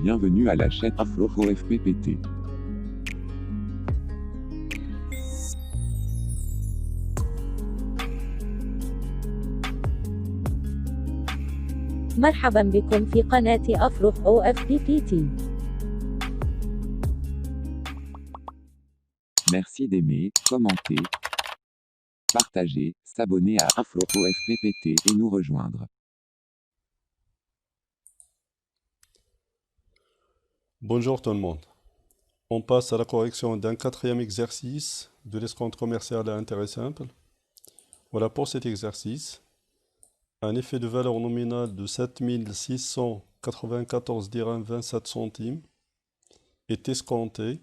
Bienvenue à la chaîne AfroFPPT. مرحبا بكم في قناة أفرح OFPPT. Merci d'aimer, commenter, partager, s'abonner à AfroFPPT et nous rejoindre. Bonjour tout le monde. On passe à la correction d'un quatrième exercice de l'escompte commercial à intérêt simple. Voilà pour cet exercice. Un effet de valeur nominale de 7694 dirhams 27 centimes est escompté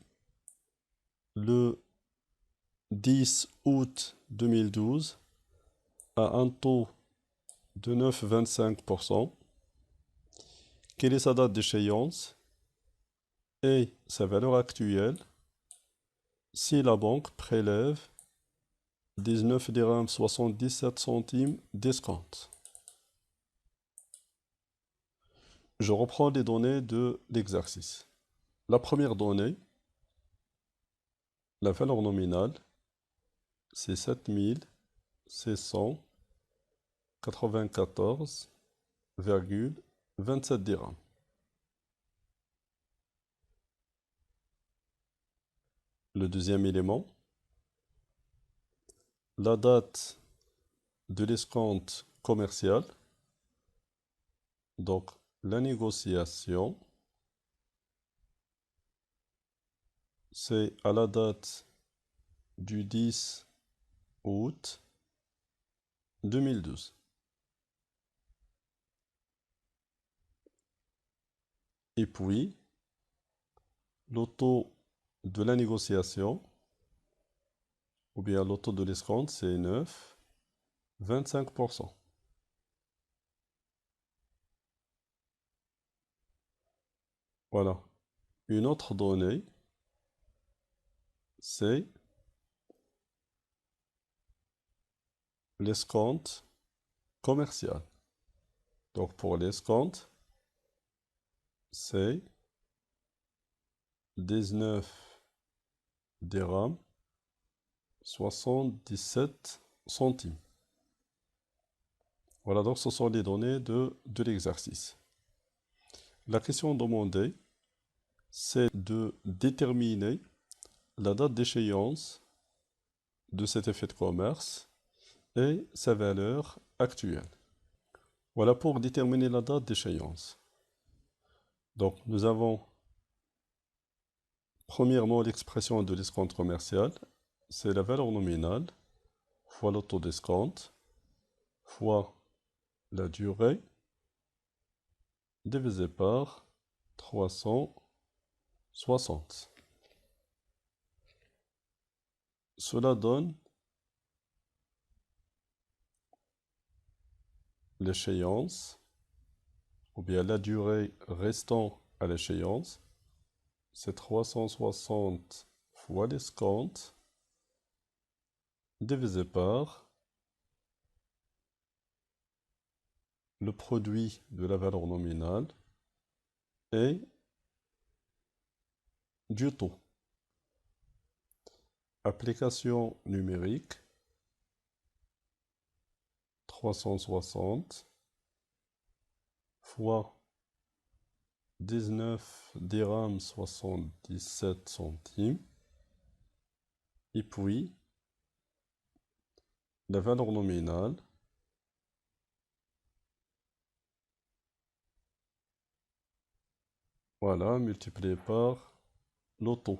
le 10 août 2012 à un taux de 9,25%. Quelle est sa date d'échéance et sa valeur actuelle si la banque prélève 19 dirhams 77 centimes d'escompte. Je reprends les données de l'exercice. La première donnée, la valeur nominale, c'est 7694,27 dirhams. Le deuxième élément, la date de l'escompte commercial, donc la négociation, c'est à la date du 10 août 2012. Et puis, le taux de la négociation, ou bien le taux de l'escompte, c'est 9,25%. Voilà. Une autre donnée, c'est l'escompte commercial. Donc pour l'escompte, c'est 19 dirhams 77 centimes. Voilà, donc ce sont les données de l'exercice. La question demandée, c'est de déterminer la date d'échéance de cet effet de commerce et sa valeur actuelle. Voilà pour déterminer la date d'échéance. Donc nous avons premièrement l'expression de l'escompte commercial, c'est la valeur nominale fois le taux d'escompte fois la durée divisé par 360. Cela donne l'échéance, ou bien la durée restant à l'échéance, c'est 360 fois l'escompte divisé par le produit de la valeur nominale et du taux. Application numérique, 360 fois 19 dirhams 77 centimes, et puis la valeur nominale voilà, multiplié par le taux.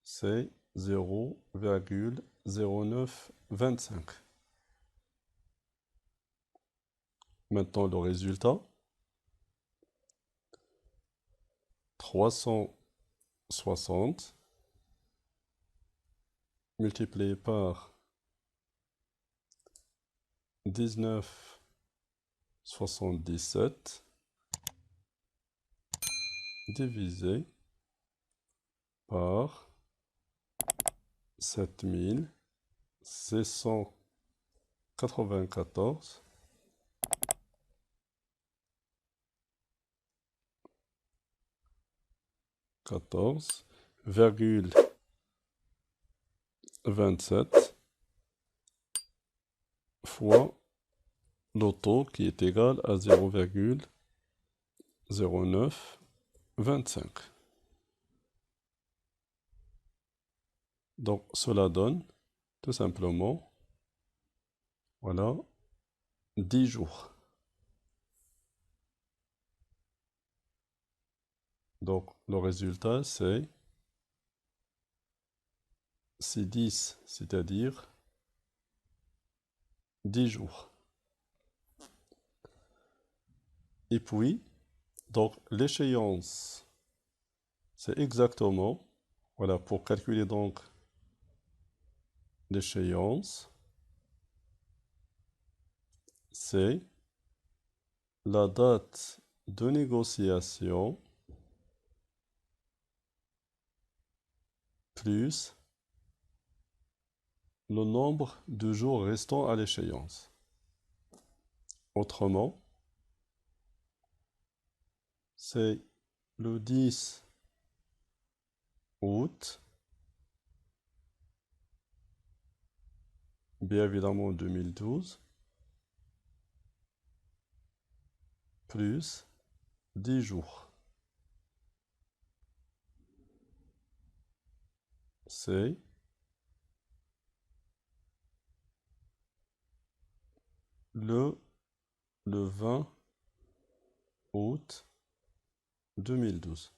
C'est 0,0925. Maintenant le résultat, 360 multiplié par 19,77 divisé par 7694 14,27 fois le taux qui est égal à 0,0925. Donc cela donne tout simplement, voilà, 10 jours. Donc le résultat c'est 10, c'est-à-dire 10 jours. Et puis, donc l'échéance, c'est exactement, voilà, pour calculer donc l'échéance, c'est la date de négociation plus le nombre de jours restants à l'échéance. Autrement, c'est le 10 août, bien évidemment 2012, plus 10 jours. C'est le 20 août 2012.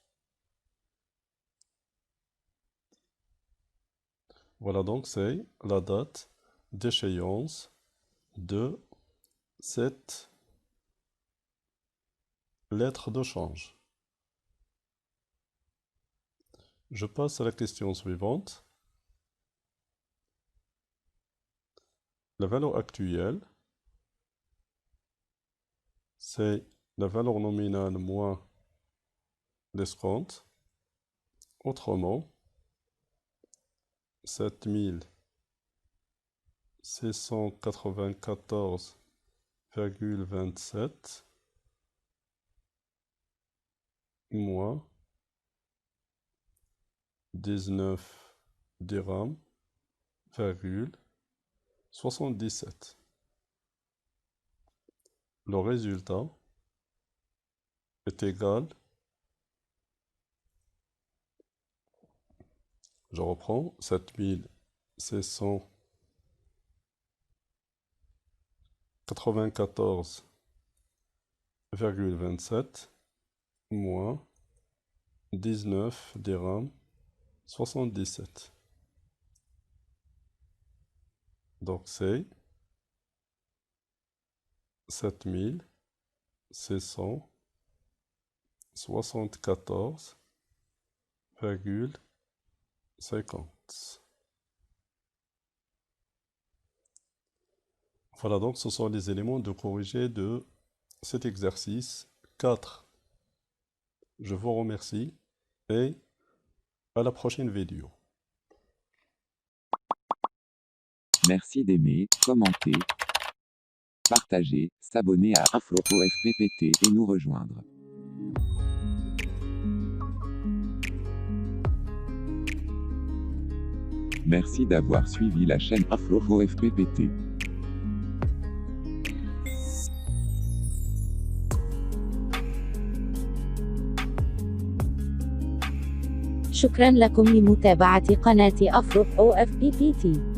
Voilà donc c'est la date d'échéance de cette lettre de change. Je passe à la question suivante. La valeur actuelle, c'est la valeur nominale moins l'escompte. Autrement, 7694,27 moins 19 dirhams, 77. Le résultat est égal, je reprends, 7694,27 moins 19 dirhams 77. Donc c'est 7674,50. Voilà donc ce sont les éléments de corriger de cet exercice 4. Je vous remercie et à la prochaine vidéo. Merci d'aimer, commenter, partager, s'abonner à AfroFPPT et nous rejoindre. Merci d'avoir suivi la chaîne AfroFPPT. شكرا لكم لمتابعة قناة أفرح OFPPT.